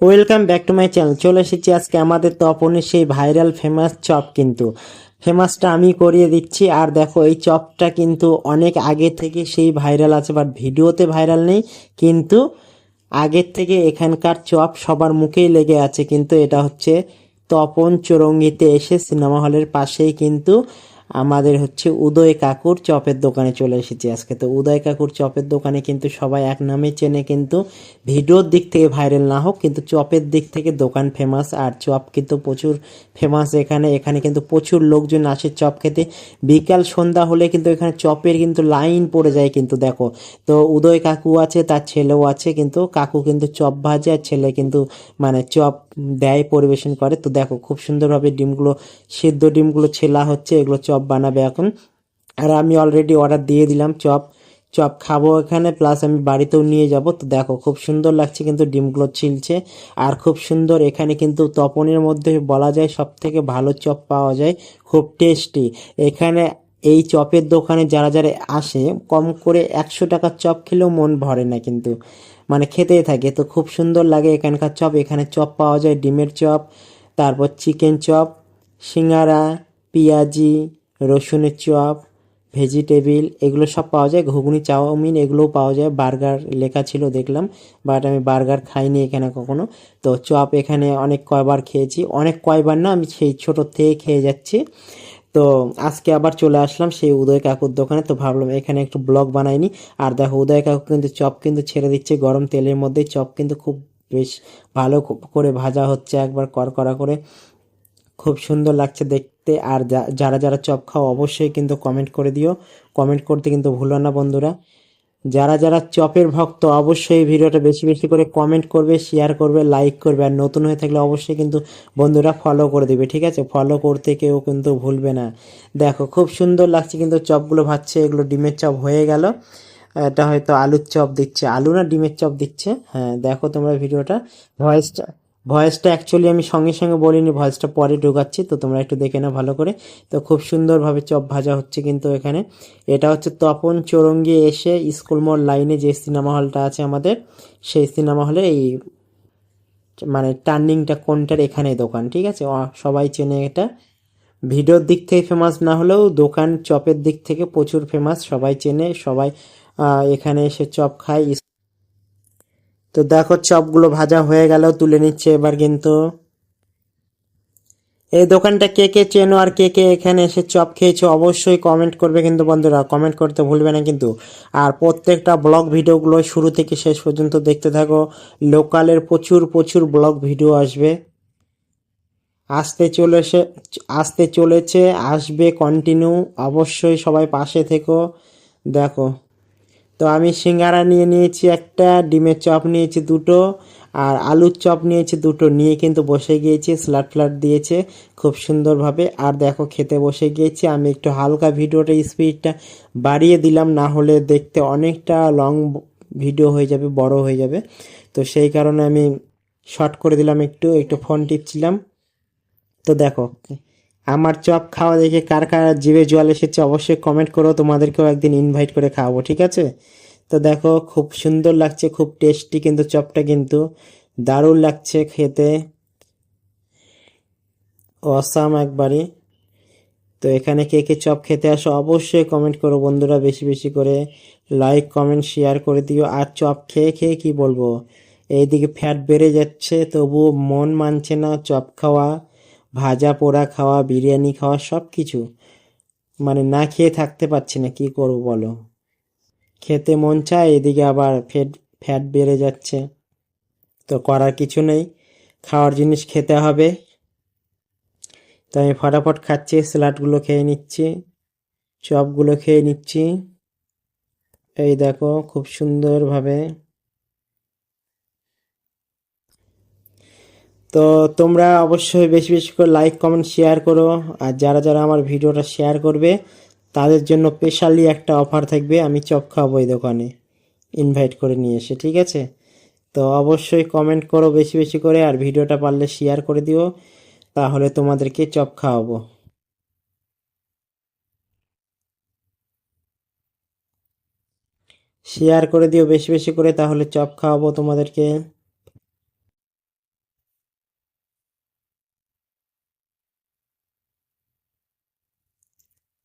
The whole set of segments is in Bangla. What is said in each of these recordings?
Welcome back to my channel. চলে এসেছি আজকে আমাদের তপনের সেই ভাইরাল ফেমাস চপ। কিন্তু ফেমাসটা আমি করিয়ে দিচ্ছি। আর দেখো, এই চপটা কিন্তু অনেক আগে থেকে সেই ভাইরাল আছে, বাট ভিডিওতে ভাইরাল নেই। কিন্তু আগের থেকে এখানকার চপ সবার মুখেই লেগে আছে। কিন্তু এটা হচ্ছে তপন চৌরঙ্গিতে এসে সিনেমা হলের পাশেই কিন্তু আমাদের হচ্ছে উদয় কাকুর চপের দোকানে চলে এসেছি আজকে। তো উদয় কাকুর চপের দোকানে কিন্তু সবাই এক নামে চেনে। কিন্তু ভিডিওর দিক থেকে ভাইরাল না হোক, কিন্তু চপের দিক থেকে দোকান ফেমাস। আর চপ কিন্তু প্রচুর ফেমাস এখানে। এখানে কিন্তু প্রচুর লোকজন আসে চপ খেতে। বিকাল সন্ধ্যা হলে কিন্তু এখানে চপের কিন্তু লাইন পড়ে যায়। কিন্তু দেখো, তো উদয় কাকু আছে, তার ছেলেও আছে। কিন্তু কাকু কিন্তু চপ ভাজে, আর ছেলে কিন্তু মানে চপ দেয়, পরিবেশন করে। তো দেখো, খুব সুন্দরভাবে ডিমগুলো, সিদ্ধ ডিমগুলো ছেলা হচ্ছে। এগুলো চপ বানাবে এখন। আর আমি অলরেডি অর্ডার দিয়ে দিলাম চপ। চপ খাবো এখানে, প্লাস আমি বাড়িতেও নিয়ে যাব। তো দেখো, খুব সুন্দর লাগছে কিন্তু ডিমগুলো ছিলছে। আর খুব সুন্দর এখানে কিন্তু তপনের মধ্যে বলা যায় সব থেকে ভালো চপ পাওয়া যায়, খুব টেস্টি এখানে। এই চপের দোকানে যারা যারা আসে, কম করে 100 টাকার চপ খেলেও মন ভরে না, কিন্তু মানে খেতেই থাকে। তো খুব সুন্দর লাগে এখানকার চপ। এখানে চপ পাওয়া যায় ডিমের চপ, তারপর চিকেন চপ, সিঙ্গারা, পেঁয়াজি, রসুনের চপ, ভেজিটেবিল, এগুলো সব পাওয়া যায়। ঘুগনি, চাউমিন এগুলোও পাওয়া যায়। বার্গার লেখা ছিল দেখলাম, বাট আমি বার্গার খাইনি এখানে কখনো। তো চপ এখানে অনেক কয়বার খেয়েছি, অনেক কয়বার না, আমি সেই ছোট থেকে খেয়ে যাচ্ছি। তো আজকে আবার চলে আসলাম সেই উদয় কাকুর দোকানে। তো ভাবলাম এখানে একটু ব্লগ বানাইনি। আর দেখো, উদয় কাকু কিন্তু চপ কিন্তু ছেড়ে দিচ্ছে গরম তেলের মধ্যে। চপ কিন্তু খুব বেশ ভালো করে ভাজা হচ্ছে, একবার কড়কড়া করে। খুব সুন্দর লাগছে দেখতে। আর যারা যারা চপ খাও অবশ্যই কিন্তু কমেন্ট করে দিও। কমেন্ট করতে কিন্তু ভুলো না বন্ধুরা। যারা যারা চপের ভক্ত অবশ্যই এই ভিডিওটা বেশি বেশি করে কমেন্ট করবে, শেয়ার করবে, লাইক করবে। আর নতুন হয়ে থাকলে অবশ্যই কিন্তু বন্ধুরা ফলো করে দিবে, ঠিক আছে? ফলো করতে কেউ কিন্তু ভুলবে না। দেখো, খুব সুন্দর লাগছে কিন্তু চপগুলো ভাজছে। এগুলো ডিমের চপ হয়ে গেল। এটা হয়তো আলুর চপ দিচ্ছে, আলু না ডিমের চপ দিচ্ছে। হ্যাঁ, দেখো তোমরা ভিডিওটা। ভয়েসটা ভয়েসটা অ্যাকচুয়ালি আমি সঙ্গে সঙ্গে বলিনি, ভয়েসটা পরে ঢোকাচ্ছি। তো তোমরা একটু দেখে নাও ভালো করে। তো খুব সুন্দরভাবে চপ ভাজা হচ্ছে কিন্তু এখানে। এটা হচ্ছে তপন চৌরঙ্গি এসে স্কুল মোড় লাইনে যে সিনেমা হলটা আছে আমাদের, সেই সিনেমা হলে এই মানে টার্নিংটা কোনটার এখানে দোকান, ঠিক আছে? সবাই চেনে এটা। ভিডিওর দিক থেকে ফেমাস না হলেও দোকান চপের দিক থেকে প্রচুর ফেমাস, সবাই চেনে। সবাই এখানে এসে চপ খায়। তো দেখো, চপগুলো ভাজা হয়ে গেল, তুলে নিচ্ছে এবার কিন্তু। এই দোকানটা কে কে চেনো আর কে কে এখানে এসে চপ খেয়েছো অবশ্যই কমেন্ট করবে কিন্তু বন্ধুরা, কমেন্ট করতে ভুলবে না কিন্তু। আর প্রত্যেকটা ব্লগ ভিডিওগুলো শুরু থেকে শেষ পর্যন্ত দেখতে থাকো। লোকালের প্রচুর প্রচুর ব্লগ ভিডিও আসবে, আসতে চলেছে, আসতে চলেছে, আসবে কন্টিনিউ। অবশ্যই সবাই পাশে থেকো। দেখো, তো আমি সিঙ্গারা নিয়ে নিয়েছি একটা, ডিমের চপ নিয়েছি দুটো, আর আলুর চপ নিয়েছি দুটো। নিয়ে কিন্তু বসে গিয়েছি, স্যালাড ফ্লাড দিয়েছে খুব সুন্দরভাবে। আর দেখো, খেতে বসে গিয়েছি। আমি একটু হালকা ভিডিওটা স্পিডটা বাড়িয়ে দিলাম, না হলে দেখতে অনেকটা লং ভিডিও হয়ে যাবে, বড় হয়ে যাবে। তো সেই কারণে আমি শর্ট করে দিলাম, একটু একটু ফোন টিপছিলাম। তো দেখো, আমার চপ খাওয়া দেখে কার কার জিভে জল এসেছে অবশ্যই কমেন্ট করো। তোমাদেরকেও একদিন ইনভাইট করে খাওয়াবো, ঠিক আছে? তো দেখো, খুব সুন্দর লাগছে, খুব টেস্টি কিন্তু চপটা কিন্তু দারুণ লাগছে খেতে, অসাম একবারে। তো এখানে কে কে চপ খেতে আসো অবশ্যই কমেন্ট করো বন্ধুরা, বেশি বেশি করে লাইক কমেন্ট শেয়ার করে দিও। আর চপ খেয়ে খেয়ে কি বলবো, এইদিকে ফ্যাট বেড়ে যাচ্ছে, তবুও মন মানছে না চপ খাওয়া, ভাজা পোড়া খাওয়া, বিরিয়ানি খাওয়া, সব কিছু মানে না খেয়ে থাকতে পারছি না, কি করব বলো? খেতে মন চায়, এদিকে আবার ফ্যাট ফ্যাট বেড়ে যাচ্ছে। তো করার কিছু নেই, খাওয়ার জিনিস খেতে হবে। তো আমি ফটাফট খাচ্ছি, স্যালাডগুলো খেয়ে নিচ্ছি, চপগুলো খেয়ে নিচ্ছি। এই দেখো, খুব সুন্দরভাবে। তো তোমরা অবশ্যই বেশি বেশি করে লাইক কমেন্ট শেয়ার করো। আর যারা যারা আমার ভিডিওটা শেয়ার করবে তাদের জন্য স্পেশালি একটা অফার থাকবে, আমি চপ খাওয়াবো এই দোকানে ইনভাইট করে নিয়ে এসে, ঠিক আছে? তো অবশ্যই কমেন্ট করো বেশি বেশি করে, আর ভিডিওটা পারলে শেয়ার করে দিও, তাহলে তোমাদেরকে চপ খাওয়াবো। শেয়ার করে দিও বেশি বেশি করে, তাহলে চপ খাওয়াবো তোমাদেরকে।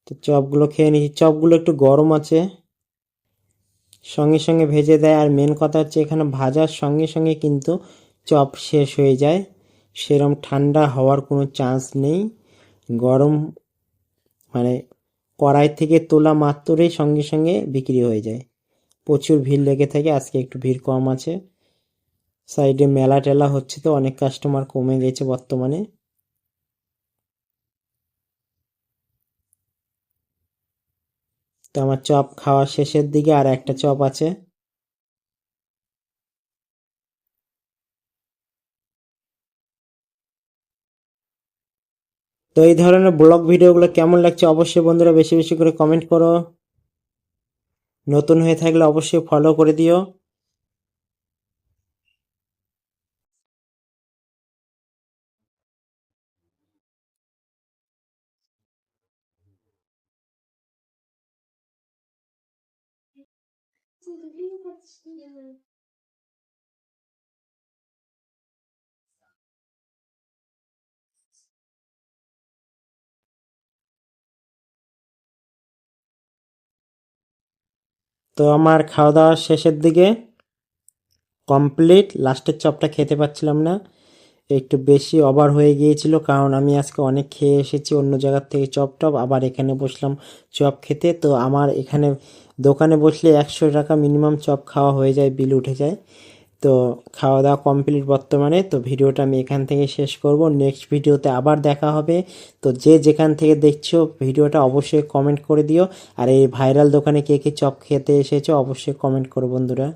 তো চপগুলো খেয়ে নিচ্ছি। চপগুলো একটু গরম আছে, সঙ্গে সঙ্গে ভেজে দেয়। আর মেন কথা হচ্ছে এখানে ভাজার সঙ্গে সঙ্গে কিন্তু চপ শেষ হয়ে যায়, সেরম ঠান্ডা হওয়ার কোনো চান্স নেই। গরম মানে কড়াই থেকে তোলা মাত্রই সঙ্গে সঙ্গে বিক্রি হয়ে যায়। প্রচুর ভিড় লেগে থাকে, আজকে একটু ভিড় কম আছে। সাইডে মেলা টেলা হচ্ছে তো অনেক কাস্টমার কমে গেছে বর্তমানে। তো আমার চপ খাওয়া শেষের দিকে, আর একটা চপ আছে। তো এই ধরনের ব্লগ ভিডিওগুলো কেমন লাগছে অবশ্যই বন্ধুরা বেশি বেশি করে কমেন্ট করো। নতুন হয়ে থাকলে অবশ্যই ফলো করে দিও। তো আমার খাওয়া দাওয়া শেষের দিকে কমপ্লিট। লাস্টের চপটা খেতে পাচ্ছিলাম না, একটু বেশি ওভার হয়ে গিয়েছিল, কারণ আমি আজকে অনেক খেয়ে এসেছি অন্য জায়গার থেকে চপ টপ, আবার এখানে বসলাম চপ খেতে। তো আমার এখানে দোকানে বসলে 100 টাকা মিনিমাম চপ খাওয়া হয়ে যায়, বিল উঠে যায়। তো খাওয়া দাওয়া কমপ্লিট বর্তমানে। তো ভিডিওটা আমি এখান থেকে শেষ করব, নেক্সট ভিডিওতে আবার দেখা হবে। তো যে যেখান থেকে দেখছো ভিডিওটা অবশ্যই কমেন্ট করে দিও। আর এই ভাইরাল দোকানে কে কে চপ খেতে এসেছো অবশ্যই কমেন্ট করো বন্ধুরা।